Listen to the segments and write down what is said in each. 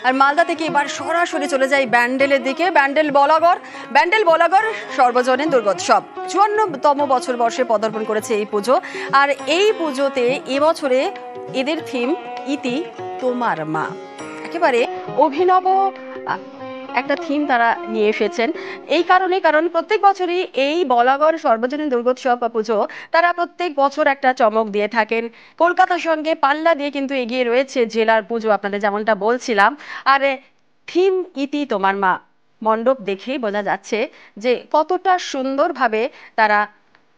আর মালদা থেকে এবার সরাসরি চলে যাই ব্যান্ডেলের দিকে। ব্যান্ডেল বলাগড় সর্বজনীন দুর্গোৎসব ৫৪তম বর্ষে পদার্পণ করেছে এই পুজো। আর এই পুজোতে এবছরে এদের থিম ইতি তোমার মা। একেবারে অভিনব একটা থিম তারা নিয়ে এসেছেন। এই কারণ প্রত্যেক বছরই এই বলাগড় সর্বজনীন দুর্গোৎসব বা পুজো তারা প্রত্যেক বছর একটা চমক দিয়ে থাকেন। কলকাতার সঙ্গে পাল্লা দিয়ে কিন্তু এগিয়ে রয়েছে জেলার পুজো, আপনাদের যেমনটা বলছিলাম। আর থিম ইতি তোমার মা, মণ্ডপ দেখেই বোঝা যাচ্ছে যে কতটা সুন্দরভাবে তারা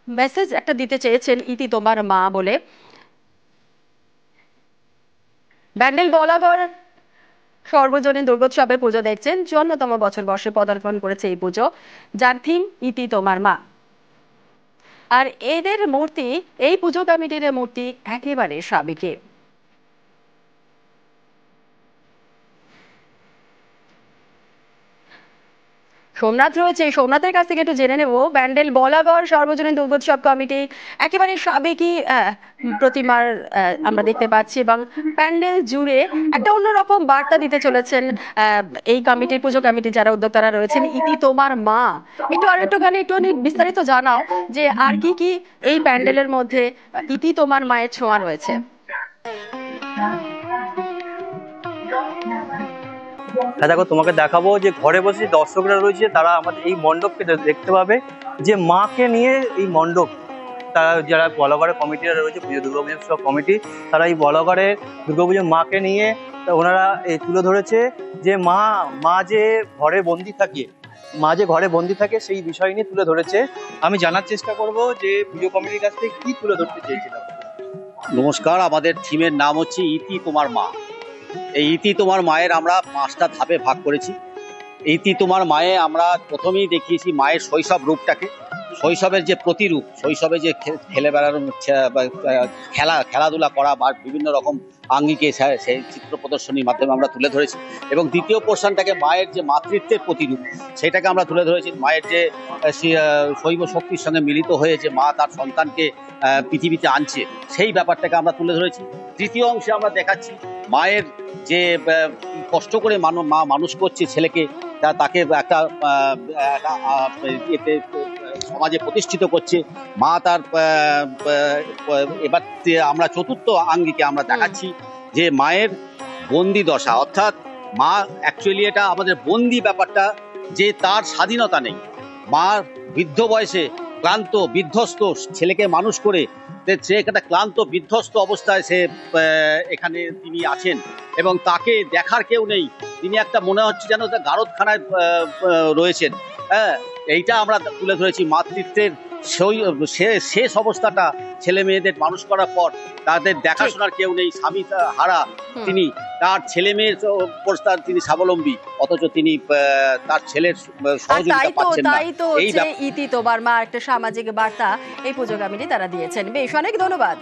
মেসেজ একটা দিতে চেয়েছেন ইতি তোমার মা বলে। ব্যান্ডেল বলাগড় সর্বজনীন দুর্গোৎসবের পুজো দেখছেন ৫৪তম বর্ষে পদার্পণ করেছে এই পুজো, যার থিম ইতি তোমার মা। আর এদের মূর্তি, এই পুজো কমিটির মূর্তি একেবারে সাবেকি। সোমনাথ রয়েছে, সোমনাথের কাছ থেকে একটু জেনে নেব ব্যান্ডেল বলাগড় সর্বজনীন দুর্গোৎসব কমিটি একেবারে সাবেকি প্রতিমার আমরা দেখতে পাচ্ছি, এবং প্যান্ডেল জুড়ে একটা অন্যরকম বার্তা দিতে চলেছেন এই কমিটির, পুজো কমিটি যারা উদ্যোক্তারা রয়েছেন। ইতি তোমার মা, একটুখানি বিস্তারিত জানাও যে আর কি এই প্যান্ডেলের মধ্যে ইতি তোমার মায়ের ছোঁয়া রয়েছে। দেখো, তোমাকে দেখাবো যে ঘরে বসে দর্শকরা রয়েছে, তারা আমাদের এই মণ্ডপকে দেখতে পাবে যে মাকে নিয়ে এই মণ্ডপ, তারা যারা বলাগড়ের কমিটিরা রয়েছে, দুর্গাপুজোর সব কমিটি, তারা এই বলাগড়ের দুর্গাপুজোর মাকে নিয়ে ওনারা তুলে ধরেছে যে মা যে ঘরে বন্দি থাকে সেই বিষয় নিয়ে তুলে ধরেছে। আমি জানার চেষ্টা করব যে পুজো কমিটির কাছ থেকে কি তুলে ধরতে চেয়েছিলাম। নমস্কার, আমাদের থিমের নাম হচ্ছে ইতি তোমার মা। এই ইতি তোমার মায়ের আমরা 5টা ধাপে ভাগ করেছি। ইতি তোমার মায়ে আমরা প্রথমেই দেখিয়েছি মায়ের শৈশব রূপটাকে, শৈশবের যে প্রতিরূপ, শৈশবে যে খেলে বেড়ানো, খেলাধুলা করা বা বিভিন্ন রকম আঙ্গিকে সেই চিত্র প্রদর্শনীর মাধ্যমে আমরা তুলে ধরেছি। এবং দ্বিতীয় পোর্শনটাকে মায়ের যে মাতৃত্বের প্রতিরূপ, সেটাকে আমরা তুলে ধরেছি। মায়ের যে শৈব শক্তির সঙ্গে মিলিত হয়ে যে মা তার সন্তানকে পৃথিবীতে আনছে, সেই ব্যাপারটাকে আমরা তুলে ধরেছি। তৃতীয় অংশে আমরা দেখাচ্ছি মায়ের যে কষ্ট করে মা মানুষ করছে ছেলেকে, তাকে একটা সমাজে প্রতিষ্ঠিত করছে মা তার। এবার আমরা চতুর্থ আঙ্গিকে আমরা দেখাচ্ছি যে মায়ের বন্দি দশা, অর্থাৎ মা অ্যাকচুয়ালি এটা আমাদের বন্দি ব্যাপারটা, যে তার স্বাধীনতা নেই। মা বৃদ্ধ বয়সে ক্লান্ত বিধ্বস্ত ছেলেকে মানুষ করে, সে একটা ক্লান্ত বিধ্বস্ত অবস্থায় সে এখানে তিনি আছেন এবং তাকে দেখার কেউ নেই। তিনি একটা মনে হচ্ছে যেন গারদখানায় রয়েছেন। হ্যাঁ, এইটা আমরা তুলে ধরেছি। মাতৃত্বের শেষ অবস্থাটা, ছেলে মেয়েদের মানুষ করার পর তাদের দেখাশোনার কেউ নেই, স্বামী হারা তিনি, তার ছেলে মেয়ের অবস্থার তিনি স্বাবলম্বী, অথচ তিনি তার ছেলের সহযোগিতা পাচ্ছেন না। এই ইতি তোমার মা একটা সামাজিক বার্তা এই পুজো কমিটি তারা দিয়েছেন। বেশ, অনেক ধন্যবাদ।